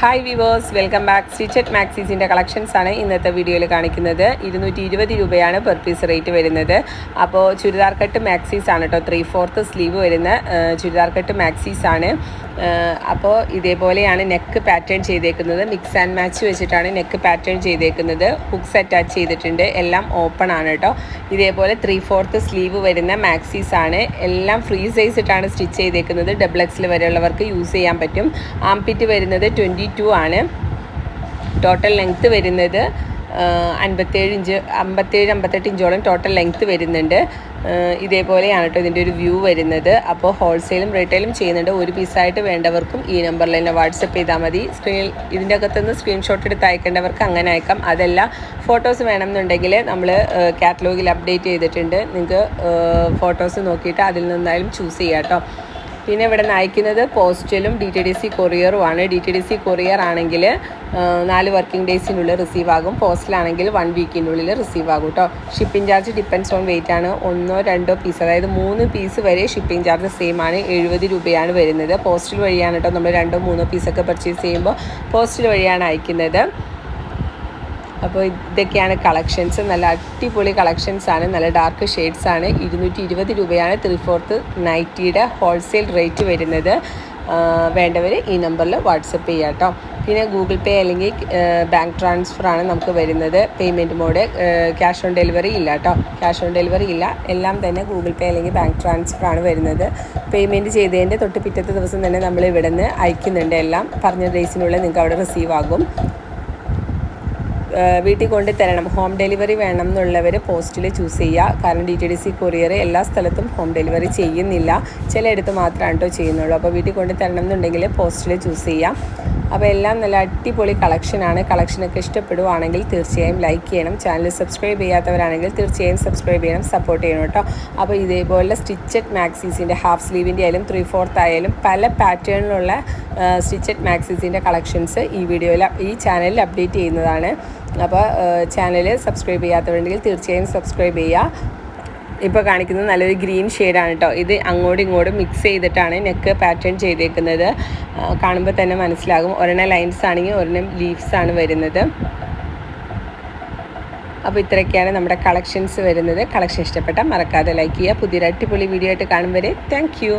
Hi viewers, welcome back. Stitched മാക്സീസിൻ്റെ കളക്ഷൻസാണ് ഇന്നത്തെ വീഡിയോയിൽ കാണിക്കുന്നത്. 220 രൂപയാണ് പെർ പീസ് റേറ്റ് വരുന്നത്. അപ്പോൾ ചുരിദാർ കട്ട് മാക്സീസ് ആണ് കേട്ടോ. 3/4 സ്ലീവ് വരുന്ന ചുരിദാർ കട്ട് മാക്സീസ് ആണ്. അപ്പോൾ ഇതേപോലെയാണ് നെക്ക് പാറ്റേൺ ചെയ്തേക്കുന്നത്. മിക്സ് ആൻഡ് മാച്ച് വെച്ചിട്ടാണ് നെക്ക് പാറ്റേൺ ചെയ്തേക്കുന്നത്. ഹുക്സ് അറ്റാച്ച് ചെയ്തിട്ടുണ്ട്. എല്ലാം ഓപ്പൺ ആണ് കേട്ടോ. ഇതേപോലെ 3/4 സ്ലീവ് വരുന്ന മാക്സീസ് ആണ്. എല്ലാം ഫ്രീ സൈസ് ഇട്ടാണ് സ്റ്റിച്ച് ചെയ്തേക്കുന്നത്. ഡബിൾ എക്സിൽ വരെയുള്ളവർക്ക് യൂസ് ചെയ്യാൻ പറ്റും. ആംപിറ്റ് വരുന്നത് 22 ആണ്. ടോട്ടൽ ലെങ്ത്ത് വരുന്നത് 57-58 ഇഞ്ചോളം ടോട്ടൽ ലെങ്ത്ത് വരുന്നുണ്ട്. ഇതേപോലെയാണ് കേട്ടോ ഇതിൻ്റെ ഒരു വ്യൂ വരുന്നത്. അപ്പോൾ ഹോൾസെയിലും റീറ്റെയിലും ചെയ്യുന്നുണ്ട്. ഒരു പീസായിട്ട് വേണ്ടവർക്കും ഈ നമ്പറിൽ തന്നെ വാട്സപ്പ് ചെയ്താൽ മതി. സ്ക്രീനിൽ ഇതിൻ്റെ അകത്തുനിന്ന് സ്ക്രീൻഷോട്ട് എടുത്ത് അയക്കേണ്ടവർക്ക് അങ്ങനെ അയക്കാം. അതല്ല ഫോട്ടോസ് വേണമെന്നുണ്ടെങ്കിൽ നമ്മൾ കാറ്റലോഗിൽ അപ്ഡേറ്റ് ചെയ്തിട്ടുണ്ട്. നിങ്ങൾക്ക് ഫോട്ടോസ് നോക്കിയിട്ട് അതിൽ നിന്നായാലും ചൂസ് ചെയ്യാം കേട്ടോ. പിന്നെ ഇവിടെ നിന്ന് അയക്കുന്നത് പോസ്റ്റലും DTDC കൊറിയറുമാണ്. DTDC കൊറിയർ ആണെങ്കിൽ 4 വർക്കിംഗ് ഡേയ്സിനുള്ളിൽ റിസീവ് ആകും. പോസ്റ്റലാണെങ്കിൽ 1 വീക്കിനുള്ളിൽ റിസീവ് ആകും കേട്ടോ. Shipping charge depends on weight ആണ്. 1-2 പീസ്, അതായത് 3 പീസ് വരെ ഷിപ്പിംഗ് ചാർജ് സെയിം ആണ്. 70 രൂപയാണ് വരുന്നത്. പോസ്റ്റൽ വഴിയാണ് കേട്ടോ. നമ്മൾ 2-3 പീസൊക്കെ പർച്ചേസ് ചെയ്യുമ്പോൾ പോസ്റ്റൽ വഴിയാണ് അയക്കുന്നത്. അപ്പോൾ ഇതൊക്കെയാണ് കളക്ഷൻസ്. നല്ല അടിപൊളി കളക്ഷൻസാണ്. നല്ല ഡാർക്ക് ഷെയ്ഡ്സാണ്. 220 രൂപയാണ് 3/4 നൈറ്റിയുടെ ഹോൾസെയിൽ റേറ്റ് വരുന്നത്. വേണ്ടവർ ഈ നമ്പറിൽ വാട്സപ്പ് ചെയ്യാം കേട്ടോ. പിന്നെ ഗൂഗിൾ പേ അല്ലെങ്കിൽ ബാങ്ക് ട്രാൻസ്ഫർ ആണ് നമുക്ക് വരുന്നത്. Payment mode cash on delivery ഇല്ല കേട്ടോ. ക്യാഷ് ഓൺ ഡെലിവറി ഇല്ല. എല്ലാം തന്നെ ഗൂഗിൾ പേ അല്ലെങ്കിൽ ബാങ്ക് ട്രാൻസ്ഫർ ആണ് വരുന്നത്. പേയ്മെൻറ്റ് ചെയ്തതിൻ്റെ തൊട്ട് പിറ്റത്തെ ദിവസം തന്നെ നമ്മൾ ഇവിടെ നിന്ന് അയക്കുന്നുണ്ട്. എല്ലാം പറഞ്ഞ ഡേയ്സിനുള്ളിൽ നിങ്ങൾക്ക് അവിടെ റിസീവ് ആകും. വീട്ടിൽ കൊണ്ട് തരണം. ഹോം ഡെലിവറി വേണം എന്നുള്ളവർ പോസ്റ്റിൽ ചൂസ് ചെയ്യുക. കാരണം DTDC കൊറിയർ എല്ലാ സ്ഥലത്തും ഹോം ഡെലിവറി ചെയ്യുന്നില്ല. ചിലയിടത്ത് മാത്രമാണ് കേട്ടോ ചെയ്യുന്നുള്ളൂ. അപ്പോൾ വീട്ടിൽ കൊണ്ട് തരണം എന്നുണ്ടെങ്കിൽ പോസ്റ്റിൽ ചൂസ് ചെയ്യാം. അപ്പോൾ എല്ലാം നല്ല അടിപൊളി കളക്ഷനാണ്. കളക്ഷനൊക്കെ ഇഷ്ടപ്പെടുവാണെങ്കിൽ തീർച്ചയായും ലൈക്ക് ചെയ്യണം. ചാനൽ സബ്സ്ക്രൈബ് ചെയ്യാത്തവരാണെങ്കിൽ തീർച്ചയായും സബ്സ്ക്രൈബ് ചെയ്യണം, സപ്പോർട്ട് ചെയ്യണം കേട്ടോ. അപ്പോൾ ഇതേപോലെ സ്റ്റിച്ചഡ് മാക്സീസിൻ്റെ ഹാഫ് സ്ലീവിൻ്റെ ആയാലും 3/4 ആയാലും പല പാറ്റേണിലുള്ള സ്റ്റിച്ചഡ് മാക്സീസിൻ്റെ കളക്ഷൻസ് ഈ ചാനലിൽ അപ്ഡേറ്റ് ചെയ്യുന്നതാണ്. അപ്പോൾ ചാനൽ സബ്സ്ക്രൈബ് ചെയ്യാത്തവരുണ്ടെങ്കിൽ തീർച്ചയായും സബ്സ്ക്രൈബ് ചെയ്യുക. ഇപ്പോൾ കാണിക്കുന്നത് നല്ലൊരു ഗ്രീൻ ഷെയ്ഡാണ് കേട്ടോ. ഇത് അങ്ങോട്ടും ഇങ്ങോട്ടും മിക്സ് ചെയ്തിട്ടാണ് നെക്ക് പാറ്റേൺ ചെയ്തേക്കുന്നത്. കാണുമ്പോൾ തന്നെ മനസ്സിലാകും. ഒരെണ്ണം ലൈൻസ് ആണെങ്കിൽ ഒരെണ്ണം ലീവ്സ് ആണ് വരുന്നത്. അപ്പോൾ ഇത്രയൊക്കെയാണ് നമ്മുടെ കളക്ഷൻസ് വരുന്നത്. കളക്ഷൻ ഇഷ്ടപ്പെട്ടാൽ മറക്കാതെ ലൈക്ക് ചെയ്യുക. പുതിയൊരു അടിപൊളി വീഡിയോ ആയിട്ട് കാണും വരെ താങ്ക് യു.